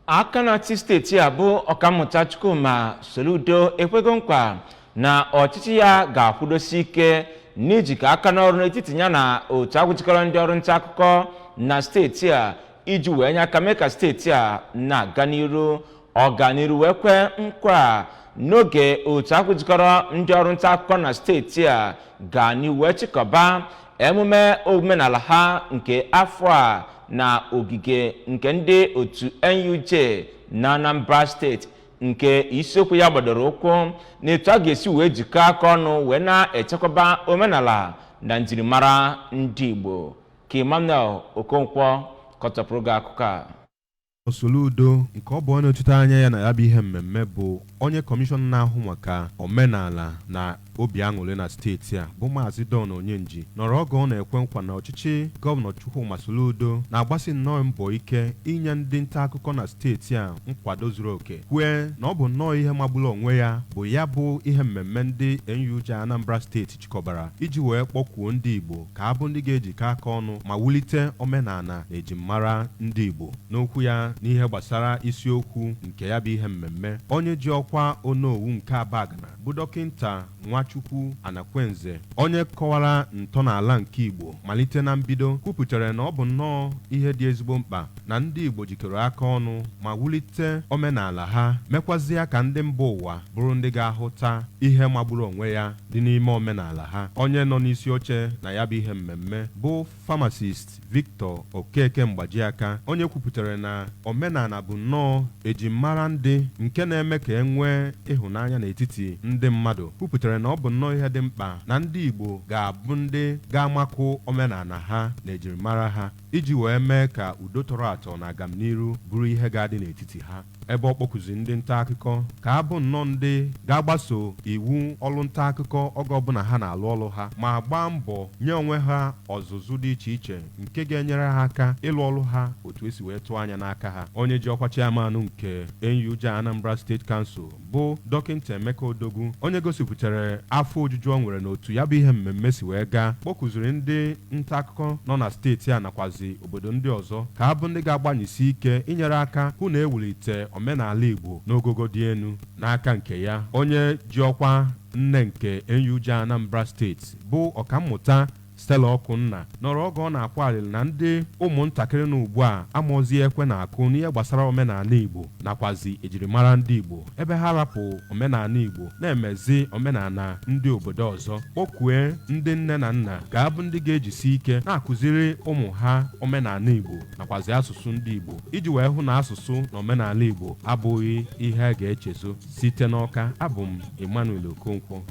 aka na-achị steeti a bụ ọkammụta Chukwuma Soludo ekwego nkwa na ọchịchị ya ga-akwụdosi ike n'ijikọ aka n'ọrụ n'etiti ya na otu agwụjikọrọ ndị ọrụ nta akụkọ na steeti a iji wee nye aka mee ka steeti a na-aga n'iru ọganiru wee kwe nkwa n'oge otu agwụjikọrọ ndị ọrụ nta akụkọ na steeti a ga n'iwu wee chịkọba emume omenala ha nke afọ a na ogige nke ndị otu NUJ na Anambra steeti nke isiokwu ya gbadoro ụkwụ n'etu a ga-esi wee jikọọ aka ọnụ wee na-echekwaba omenala na njirimara ndị Igbo. Ka Emmanuel Okonkwo kọtọpụrụ gị akụkọ a. Soludo nke ọ bụ onye ọchịchị anya ya na ya bụ ihe mmemme bụ onye kọmishọn na-ahụ maka omenala na obi aṅụrị na steeti a bụ Maazị Don Onyenji nọrọ oge ọ na-ekwe nkwa na ọchịchị gọvanọ Chukwuma Soludo na-agbasi nnọọ mbọ ike inye ndị nta akụkọ na steeti a nkwado zuru oke, kwue na ọ bụ nnọọ ihe magburu onwe ya bụ ya bụ ihe mmemme ndị NUJ Anambra steeti chịkọbara iji wee kpọkwuo ndị Igbo ka abụ ndị ga-ejikọ aka ọnụ ma wulite omenala na ejimmara ndị Igbo. N'okwu ya n'ihe gbasara isiokwu nke ya bụ ihe mmemme, onye ji ọkwa onowu nke Abagana bụ dọkịnta Nwachukwu Anakwenze, onye kọwara ntọala nke Igbo malite na mbido, kwupụtara na ọ bụ nnọọ ihe dị ezigbo mkpa na ndị Igbo jikọrọ aka ọnụ ma wulite omenala ha, mekwazie ka ndị mba ụwa bụrụ ndị ga-ahụta ihe magburu onwe ya dị n'ime omenala ha. Onye nọ n'isi oche na ya bụ ihe mmemme bụ pharmacist Victor Okeke Mgbajiaka, onye kwupụtara na omenala bụ nnọọ ejimmara ndị nke na-eme ka enwee ịhụnanya n'etiti ndị mmadụ, kwupụtara na ọ bụ nnọọ ihe dị mkpa na ndị Igbo ga-abụ ndị ga-amakụ omenala ha na ejirimara ha iji wee mee ka udo tọrọ atọ na agamniru bụrụ ihe ga-adị n'etiti ha. Ebe ọ kpọkụziri ndị nta akụkọ ka abụ nnọọ ndị ga-agbaso iwu ọrụ nta akụkọ oge ọbụla ha na-alụ ọrụ ha ma gbaa mbọ nye onwe ha ọzụzụ dị iche iche nke ga-enyere ha aka ịlụ ọrụ ha otu esi wee tụọ anya n'aka ha. Onye ji ọkwa chairman nke NUJ Anambra State Council bụ dọkịnta Emeka Odogwu, onye gosipụtara afọ ojuju ọ nwere n'otu ya bụ ihe mmemme si wee gaa, kpọkụziri ndị nta akụkọ nọ na steeti a nakwazi obodo ndị ọzọ ka abụ ndị ga-agbanyesi ike inyere aka hụ na ewulite omenala Igbo n'ogogo dị elu. N'aka nke ya, onye ji ọkwa nne nke NUJ Anambra steeti bụ ọkammụta Stella Okunna nọrọ oge ọ na-akwa alịrị na ndị ụmụntakịrị na ugbu a amụzi ekwe na-akụ n'ihe gbasara omenala Igbo nakwazi ejirimara ndị Igbo, ebe ha rapụ omenala Igbo na-emezi omenala ndị obodo ọzọ. Kpọkwue ndị nne na nna ga-abụ ndị ga-ejisi ike na-akụziri ụmụ ha omenala Igbo nakwazi asụsụ ndị Igbo iji wee hụ na asụsụ na omenala Igbo abụghị ihe a ga-echezo. Site n'Ọka, abụ m Emmanuel Okonkwo.